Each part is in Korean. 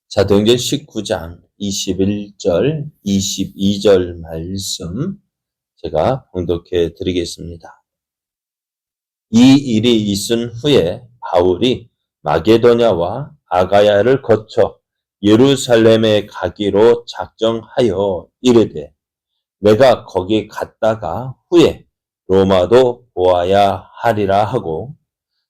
사도행전 19장 21절, 22절 말씀 제가 봉독해 드리겠습니다. 이 일이 있은 후에 바울이 마게도냐와 아가야를 거쳐 예루살렘에 가기로 작정하여 이르되 내가 거기 갔다가 후에 로마도 보아야 하리라 하고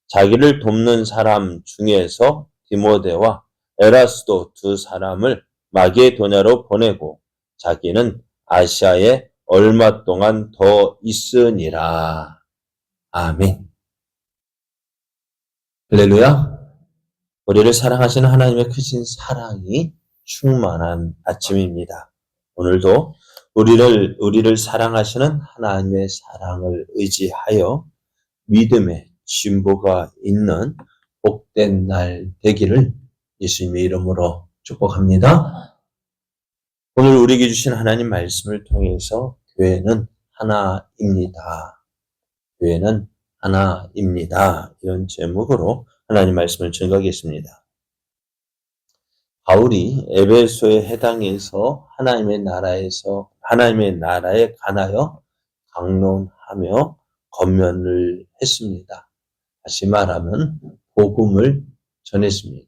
자기를 돕는 사람 중에서 디모데와 에라스도 두 사람을 마게도냐로 보내고 자기는 아시아에 얼마 동안 더 있으니라. 아멘. 할렐루야. 우리를 사랑하시는 하나님의 크신 사랑이 충만한 아침입니다. 오늘도 우리를 사랑하시는 하나님의 사랑을 의지하여 믿음의 진보가 있는 복된 날 되기를 예수님의 이름으로 축복합니다. 오늘 우리에게 주신 하나님 말씀을 통해서 교회는 하나입니다. 교회는 하나입니다. 이런 제목으로 하나님 말씀을 증거하겠습니다. 바울이 에베소에 해당해서 하나님의 나라에 관하여 강론하며 권면을 했습니다. 다시 말하면 복음을 전했습니다.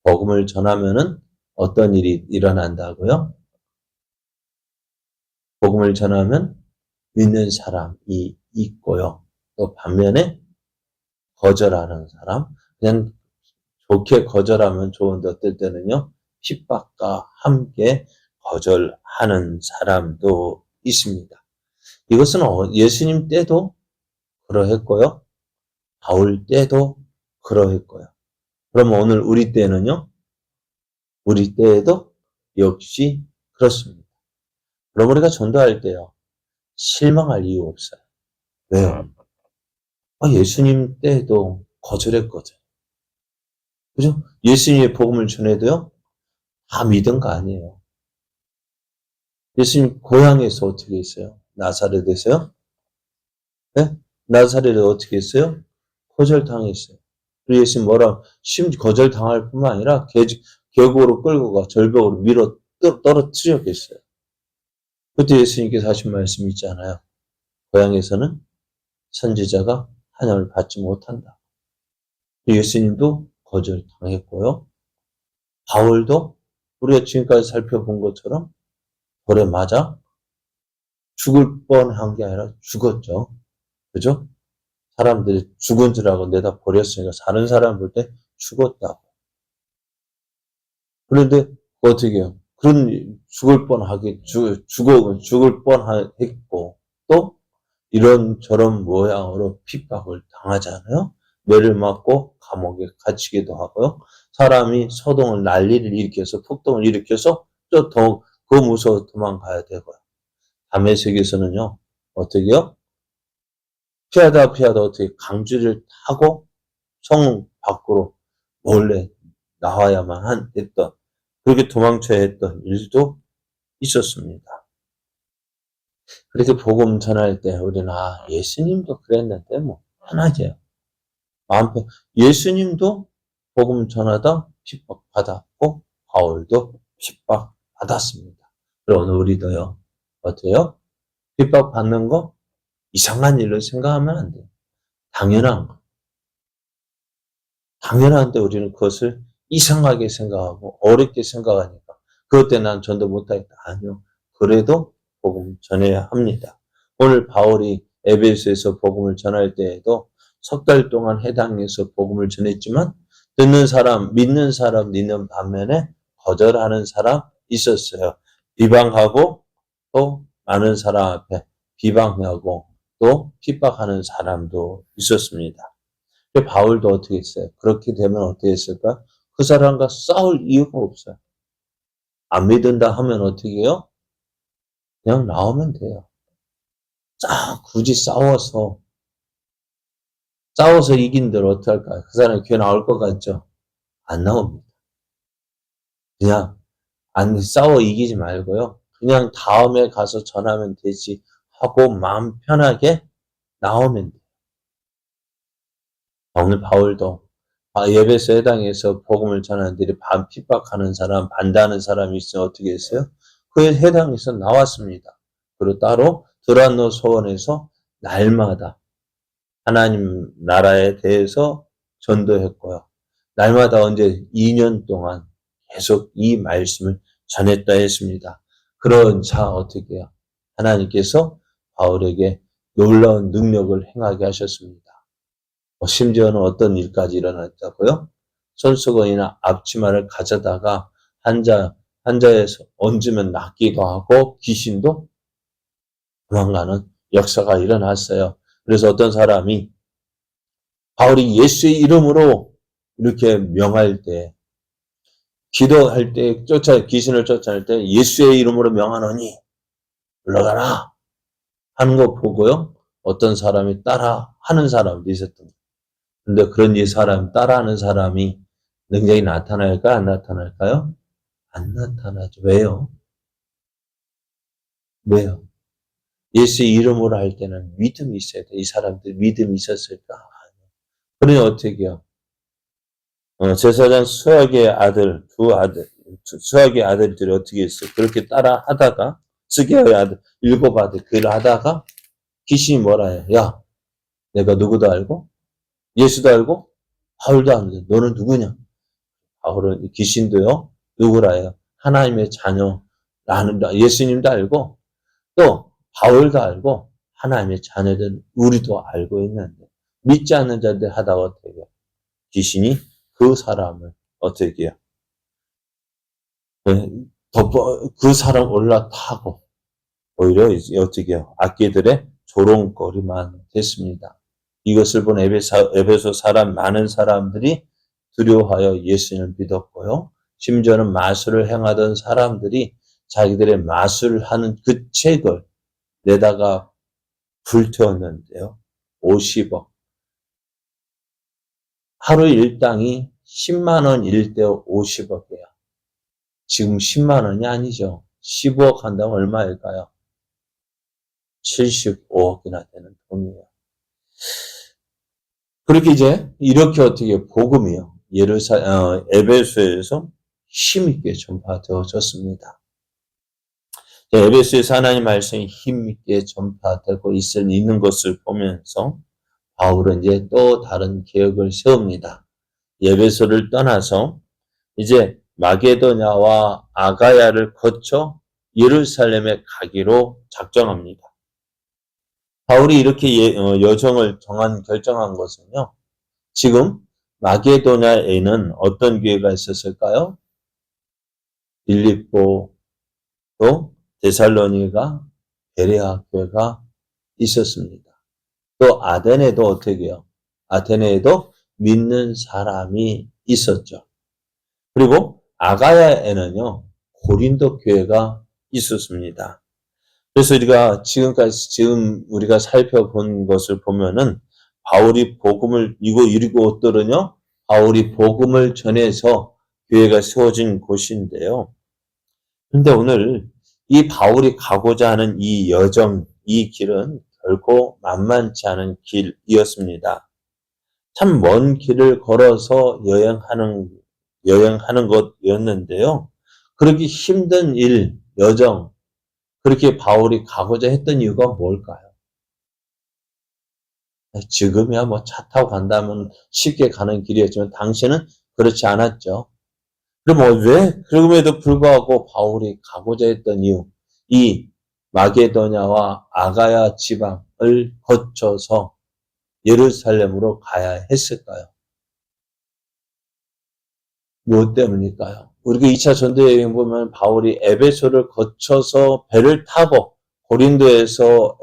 복음을 전하면은 어떤 일이 일어난다고요? 복음을 전하면 믿는 사람이 있고요. 또 반면에 거절하는 사람, 그냥 좋게 거절하면 좋은데 어떨 때는요, 핍박과 함께 거절하는 사람도 있습니다. 이것은 예수님 때도 그러했고요. 바울 때도 그러했고요. 그럼 오늘 우리 때는요? 우리 때에도 역시 그렇습니다. 그럼 우리가 전도할 때요. 실망할 이유 없어요. 왜요? 예수님 때도 거절했거든. 그죠? 예수님의 복음을 전해도요. 다 믿은 거 아니에요. 예수님 고향에서 어떻게 했어요? 나사렛에서요? 네? 나사렛에 어떻게 했어요? 거절당했어요. 그리고 예수님 심지어 거절당할 뿐만 아니라 계곡으로 끌고 가 절벽으로 밀어 떨어뜨렸겠어요. 그때 예수님께서 하신 말씀이 있잖아요. 고향에서는 선지자가 하나님을 받지 못한다. 예수님도 거절당했고요. 바울도 우리가 지금까지 살펴본 것처럼 돌에 맞아 죽을 뻔한 게 아니라 죽었죠. 그죠? 사람들이 죽은 줄 알고 내다 버렸으니까 다른 사람 볼 때 죽었다고. 그런데 어떻게 해요? 그런 죽을 뻔했고 또 이런 저런 모양으로 핍박을 당하잖아요. 매를 맞고 감옥에 갇히기도 하고요. 사람이 소동을 난리를 일으켜서 폭동을 일으켜서 또 더 무서워 도망가야 되고요. 다메섹에서는요. 어떻게 해요? 피하다 어떻게 강쥐를 타고 성 밖으로 몰래 나와야만 했던, 그렇게 도망쳐야 했던 일도 있었습니다. 그렇게 복음 전할 때 우리는 예수님도 그랬는데 편하게요. 예수님도 복음 전하다 핍박받았고 바울도 핍박받았습니다. 그럼 오늘 우리도요. 어때요? 핍박받는 거 이상한 일로 생각하면 안 돼요. 당연한 거. 당연한데 우리는 그것을 이상하게 생각하고 어렵게 생각하니까 그것 때문에 난 전도 못하겠다. 아니요. 그래도 복음 전해야 합니다. 오늘 바울이 에베소에서 복음을 전할 때에도 석 달 동안 해당해서 복음을 전했지만 듣는 사람, 믿는 사람 있는 반면에 거절하는 사람 있었어요. 비방하고 또 많은 사람 앞에 비방하고 또 핍박하는 사람도 있었습니다. 바울도 어떻게 했어요? 그렇게 되면 어떻게 했을까? 그 사람과 싸울 이유가 없어요. 안 믿는다 하면 어떻게 해요? 그냥 나오면 돼요. 굳이 싸워서 이긴들 어떡할까요? 그 사람이 교회 나올 것 같죠? 안 나옵니다. 그냥 싸워 이기지 말고요. 그냥 다음에 가서 전하면 되지 하고 마음 편하게 나오면 돼요. 오늘 바울도 예배소 해당해서 복음을 전하는데 핍박하는 사람, 반대하는 사람이 있으면 어떻게 했어요? 그에 해당해서 나왔습니다. 그리고 따로 드란노 소원에서 날마다 하나님 나라에 대해서 전도했고요. 날마다 언제 2년 동안 계속 이 말씀을 전했다 했습니다. 그런 자 어떻게 해요? 하나님께서 바울에게 놀라운 능력을 행하게 하셨습니다. 심지어는 어떤 일까지 일어났다고요? 손수건이나 앞치마를 가져다가 한자에서 얹으면 낫기도 하고 귀신도 도망가는 역사가 일어났어요. 그래서 어떤 사람이 바울이 예수의 이름으로 이렇게 명할 때, 기도할 때, 귀신을 쫓아낼 때 예수의 이름으로 명하노니 올라가라 하는 거 보고요. 어떤 사람이 따라 하는 사람도 있었던 거예요. 근데 그런 이 사람, 따라하는 사람이 능력이 나타날까요? 안 나타날까요? 안 나타나죠. 왜요? 왜요? 예수의 이름으로 할 때는 믿음이 있어야 돼. 이 사람들 믿음이 있었을까? 그러니 어떻게 해요? 제사장 수학의 수학의 아들들이 어떻게 했어요? 그렇게 따라 하다가, 스게어의 아들, 7 아들, 그 일을 하다가, 귀신이 뭐라 해요? 야, 내가 누구도 알고, 예수도 알고, 바울도 아는데, 너는 누구냐? 바울은 귀신도요, 누구라 해요? 하나님의 자녀라는, 예수님도 알고, 또, 바울도 알고, 하나님의 자녀들, 우리도 알고 있는데, 믿지 않는 자들 하다가 어떻게 해요? 귀신이 그 사람을 어떻게 해요? 그 사람 올라타고 오히려 어떻게 해요? 악기들의 조롱거리만 됐습니다. 이것을 본 에베소 사람 많은 사람들이 두려워하여 예수님을 믿었고요. 심지어는 마술을 행하던 사람들이 자기들의 마술을 하는 그 책을 내다가 불태웠는데요. 50억. 하루 일당이 10만 원일 때 50억이에요. 지금 10만 원이 아니죠. 15억 한다면 얼마일까요? 75억이나 되는 돈이에요. 그렇게 이제 이렇게 어떻게 복음이요. 에베소에서 힘있게 전파되어졌습니다. 에베소에서 하나님 말씀이 힘있게 전파되고 있는 것을 보면서 바울은 이제 또 다른 계획을 세웁니다. 에베소를 떠나서 이제 마게도냐와 아가야를 거쳐 예루살렘에 가기로 작정합니다. 바울이 이렇게 여정을 결정한 것은요. 지금 마게도냐에는 어떤 교회가 있었을까요? 빌립보, 또 데살로니가, 베레아 교회가 있었습니다. 또 아테네도 어떻게 해요? 아테네에도 믿는 사람이 있었죠. 그리고 아가야에는요, 고린도 교회가 있었습니다. 그래서 지금 우리가 살펴본 것을 보면은, 바울이 복음을, 이곳들은요, 바울이 복음을 전해서 교회가 세워진 곳인데요. 근데 오늘 이 바울이 가고자 하는 이 여정, 이 길은 결코 만만치 않은 길이었습니다. 참 먼 길을 걸어서 여행하는 것이었는데요. 그렇게 힘든 여정, 그렇게 바울이 가고자 했던 이유가 뭘까요? 지금이야 뭐 차 타고 간다면 쉽게 가는 길이었지만 당시에는 그렇지 않았죠. 그럼 그럼에도 불구하고 바울이 가고자 했던 이유, 이 마게도냐와 아가야 지방을 거쳐서 예루살렘으로 가야 했을까요? 무엇 때문일까요? 우리가 2차 전도 여행 보면 바울이 에베소를 거쳐서 배를 타고 고린도에서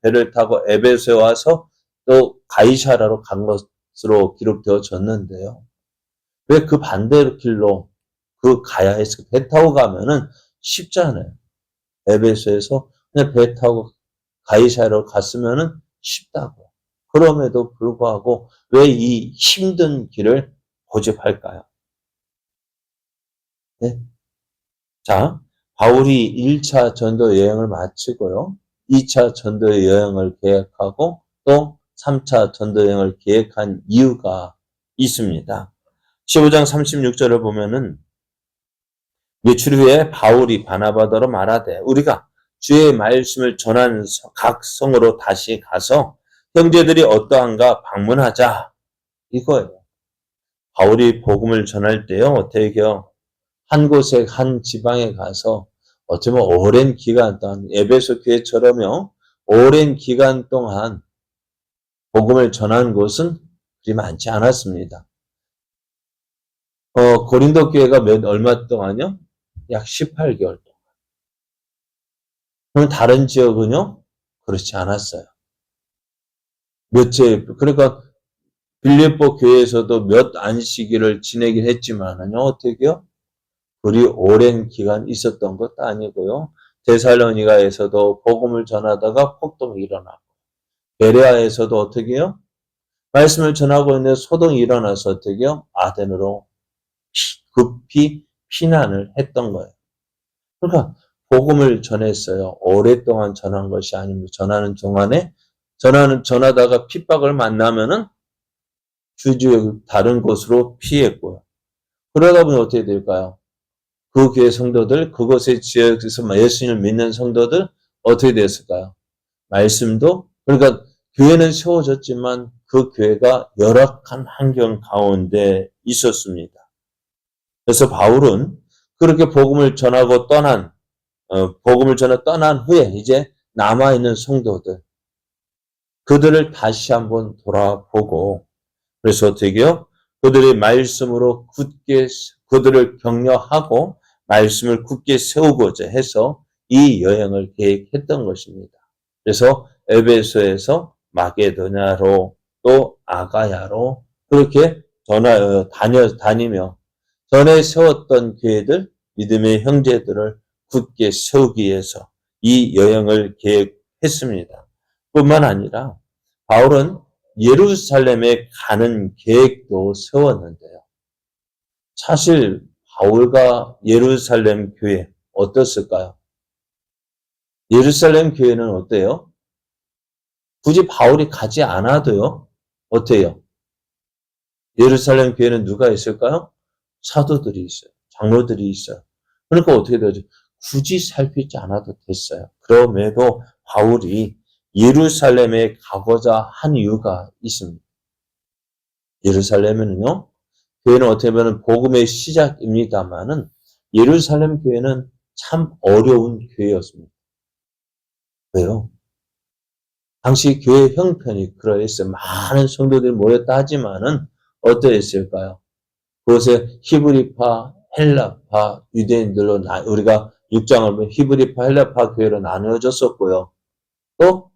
배를 타고 에베소에 와서 또 가이사라로 간 것으로 기록되어졌는데요. 왜 그 반대로 길로 가야 했을까? 배 타고 가면은 쉽잖아요. 에베소에서 그냥 배 타고 가이사라로 갔으면은 쉽다고. 그럼에도 불구하고 왜 이 힘든 길을 고집할까요? 네. 자, 바울이 1차 전도 여행을 마치고요. 2차 전도 여행을 계획하고 또 3차 전도 여행을 계획한 이유가 있습니다. 15장 36절을 보면은 외출 후에 바울이 바나바더로 말하되 우리가 주의 말씀을 전하는 각 성으로 다시 가서 형제들이 어떠한가 방문하자 이거예요. 바울이 복음을 전할 때요 어떻게 해요? 한 곳에 한 지방에 가서 어쩌면 오랜 기간 동안 에베소 교회처럼요 오랜 기간 동안 복음을 전한 곳은 그리 많지 않았습니다. 고린도 교회가 얼마 동안요? 약 18개월 동안. 그럼 다른 지역은요? 그렇지 않았어요. 그러니까 빌립보 교회에서도 몇 안식일을 지내긴 했지만은요, 어떻게요? 그리 오랜 기간 있었던 것도 아니고요. 데살로니가에서도 복음을 전하다가 폭동이 일어나고, 베레아에서도 어떻게요? 말씀을 전하고 있는데 소동이 일어나서 어떻게요? 아덴으로 급히 피난을 했던 거예요. 그러니까 복음을 전했어요. 오랫동안 전한 것이 아닙니다. 전하다가 핍박을 만나면은 주지역 다른 곳으로 피했고요. 그러다 보니 어떻게 될까요? 그 교회 성도들, 그곳의 지역에서 예수님을 믿는 성도들 어떻게 됐을까요? 말씀도 그러니까 교회는 세워졌지만 그 교회가 열악한 환경 가운데 있었습니다. 그래서 바울은 그렇게 복음을 전하고 떠난 후에 이제 남아있는 성도들 그들을 다시 한번 돌아보고 그래서 어떻게요? 그들의 말씀으로 그들을 격려하고 말씀을 굳게 세우고자 해서 이 여행을 계획했던 것입니다. 그래서 에베소에서 마게도냐로 또 아가야로 그렇게 다니며 전에 세웠던 교회들, 믿음의 형제들을 굳게 세우기 위해서 이 여행을 계획했습니다. 뿐만 아니라 바울은 예루살렘에 가는 계획도 세웠는데요. 사실 바울과 예루살렘 교회 어떻을까요? 예루살렘 교회는 어때요? 굳이 바울이 가지 않아도요. 어때요? 예루살렘 교회는 누가 있을까요? 사도들이 있어요. 장로들이 있어요. 그러니까 어떻게 되죠? 굳이 살피지 않아도 됐어요. 그럼에도 바울이 예루살렘에 가고자 한 이유가 있습니다. 예루살렘은요, 교회는 어떻게 보면 복음의 시작입니다만은 예루살렘 교회는 참 어려운 교회였습니다. 왜요? 당시 교회 형편이 그러했어요. 많은 성도들이 모였다 하지만은 어떠했을까요? 그것에 히브리파, 헬라파, 유대인들로 우리가 6장을 보면 히브리파, 헬라파 교회로 나누어졌었고요. 또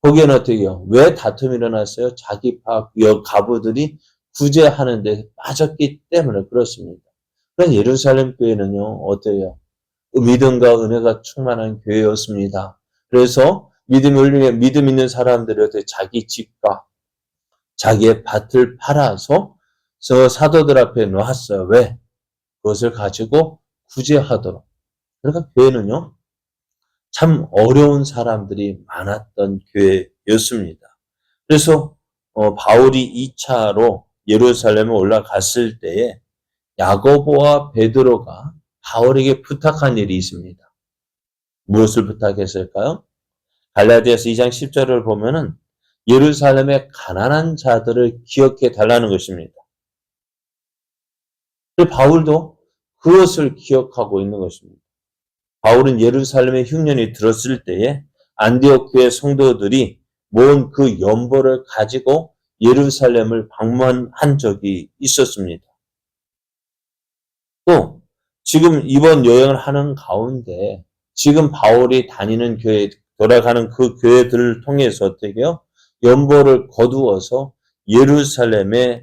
거기에는 어떻게 해요? 왜 다툼이 일어났어요? 자기파 가부들이 구제하는 데 빠졌기 때문에 그렇습니다. 그래서 예루살렘 교회는요, 어때요? 믿음과 은혜가 충만한 교회였습니다. 그래서 믿음 있는 사람들이 어떻게 자기 집과 자기의 밭을 팔아서 저 사도들 앞에 놓았어요. 왜? 그것을 가지고 구제하도록. 그러니까 교회는요, 참 어려운 사람들이 많았던 교회였습니다. 그래서 바울이 2차로 예루살렘에 올라갔을 때에 야고보와 베드로가 바울에게 부탁한 일이 있습니다. 무엇을 부탁했을까요? 갈라디아서 2장 10절을 보면은 예루살렘의 가난한 자들을 기억해 달라는 것입니다. 바울도 그것을 기억하고 있는 것입니다. 바울은 예루살렘에 흉년이 들었을 때에 안디옥 교회 성도들이 모은 그 연보를 가지고 예루살렘을 방문한 적이 있었습니다. 또 지금 이번 여행을 하는 가운데 지금 바울이 다니는 교회, 돌아가는 그 교회들을 통해서 어떻게요? 연보를 거두어서 예루살렘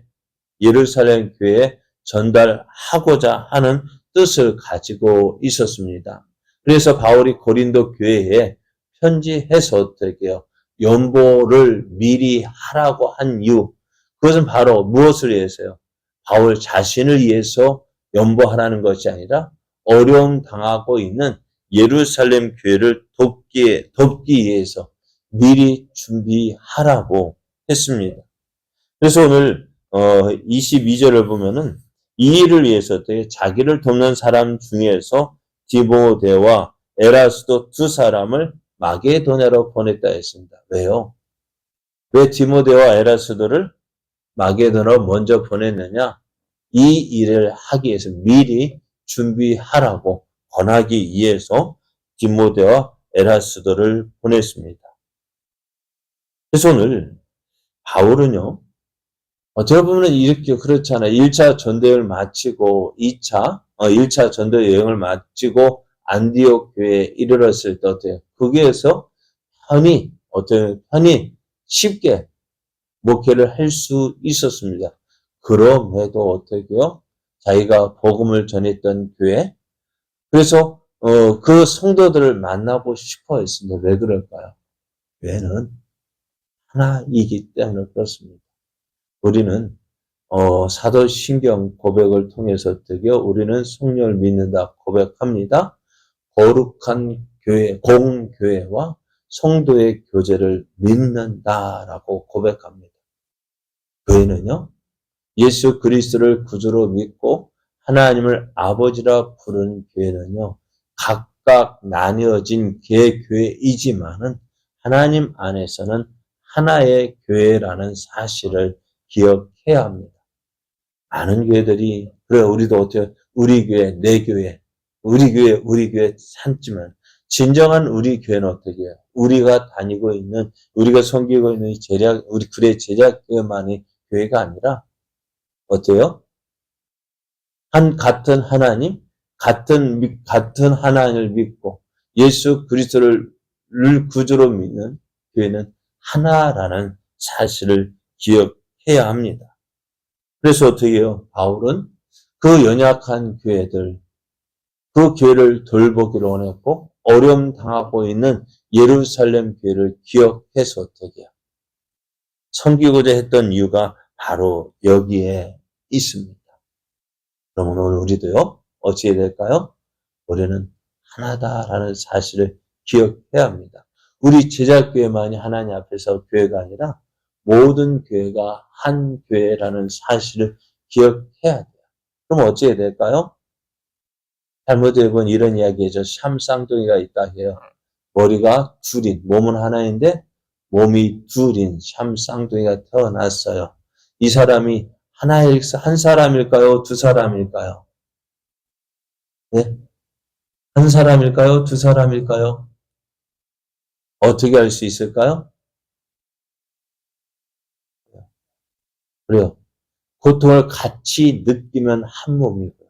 교회에 전달하고자 하는 뜻을 가지고 있었습니다. 그래서 바울이 고린도 교회에 편지해서 어떻게요? 연보를 미리 하라고 한 이유, 그것은 바로 무엇을 위해서요? 바울 자신을 위해서 연보하라는 것이 아니라 어려움 당하고 있는 예루살렘 교회를 돕기 위해서 미리 준비하라고 했습니다. 그래서 오늘 22절을 보면은 이 일을 위해서 자기를 돕는 사람 중에서 디모데와 에라스도 두 사람을 마게도냐로 보냈다 했습니다. 왜요? 왜 디모데와 에라스도를 마게도냐로 먼저 보냈느냐? 이 일을 하기 위해서 미리 준비하라고 권하기 위해서 디모데와 에라스도를 보냈습니다. 그래서 오늘 바울은요, 어떻게 보면 이렇게 그렇잖아요. 1차 전도여행을 마치고 1차 전도 여행을 마치고 안디옥 교회에 이르렀을 때 어때요? 거기에서 편히 쉽게 목회를 할 수 있었습니다. 그럼에도 어떻게요? 자기가 복음을 전했던 교회, 그래서 그 성도들을 만나고 싶어 했습니다. 왜 그럴까요? 교회는 하나이기 때문에 그렇습니다. 우리는 사도신경 고백을 통해서 어떻게요? 우리는 성령을 믿는다 고백합니다. 거룩한 교회, 공교회와 성도의 교제를 믿는다라고 고백합니다. 교회는요, 예수 그리스도를 구주로 믿고 하나님을 아버지라 부르는 교회는요, 각각 나뉘어진 개교회이지만은 하나님 안에서는 하나의 교회라는 사실을 기억해야 합니다. 많은 교회들이, 그래, 우리도 어떻게, 우리 교회, 내 교회, 우리 교회 삼지만, 진정한 우리 교회는 어떻게 해요? 우리가 다니고 있는, 우리가 섬기고 있는 우리 구례 제자교회만이 교회가 아니라, 어때요? 같은 하나님, 같은 하나님을 믿고, 예수 그리스도를 구주로 믿는 교회는 하나라는 사실을 기억해야 합니다. 그래서 어떻게 해요? 바울은 그 연약한 교회들, 그 교회를 돌보기로 원했고, 어려움 당하고 있는 예루살렘 교회를 기억해서 어떻게 해요? 섬기고자 했던 이유가 바로 여기에 있습니다. 그러면 오늘 우리도요, 어찌해야 될까요? 우리는 하나다라는 사실을 기억해야 합니다. 우리 제자교회만이 하나님 앞에서 교회가 아니라 모든 교회가 한 교회라는 사실을 기억해야 돼요. 그럼 어찌해야 될까요? 잘못해 보면 이런 이야기죠. 샴쌍둥이가 있다 해요. 머리가 둘인, 몸은 하나인데 몸이 둘인 샴쌍둥이가 태어났어요. 이 사람이 한 사람일까요? 두 사람일까요? 네? 한 사람일까요? 두 사람일까요? 어떻게 알 수 있을까요? 그래요. 고통을 같이 느끼면 한 몸이고요.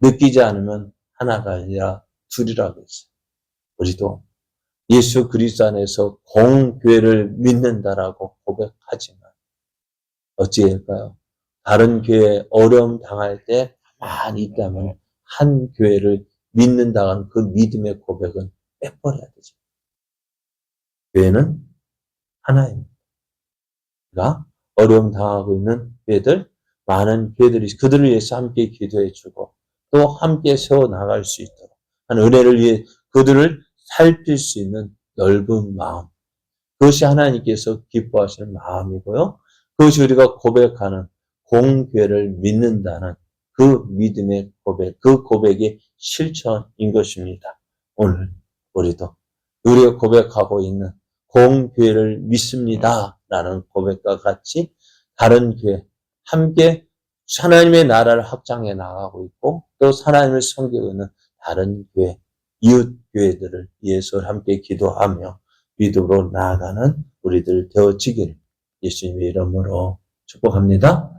느끼지 않으면 하나가 아니라 둘이라고 했어요. 우리도 예수 그리스도 안에서 공교회를 믿는다라고 고백하지만 어찌해야 할까요? 다른 교회에 어려움 당할 때 가만히 있다면 한 교회를 믿는다는 그 믿음의 고백은 빼버려야 되죠. 교회는 하나입니다. 우리가 어려움 당하고 있는 교회들, 많은 교회들이 그들을 위해서 함께 기도해 주고 또 함께 세워나갈 수 있도록 한 은혜를 위해 그들을 살필 수 있는 넓은 마음, 그것이 하나님께서 기뻐하시는 마음이고요. 그것이 우리가 고백하는 공교회를 믿는다는 그 믿음의 고백, 그 고백의 실천인 것입니다. 오늘 우리도 우리가 고백하고 있는 공교회를 믿습니다 라는 고백과 같이 다른 교회 함께 하나님의 나라를 확장해 나가고 있고 또 하나님을 섬기고 있는 다른 교회, 이웃 교회들을 위해서 함께 기도하며 믿음으로 나아가는 우리들 되어지길 예수님의 이름으로 축복합니다.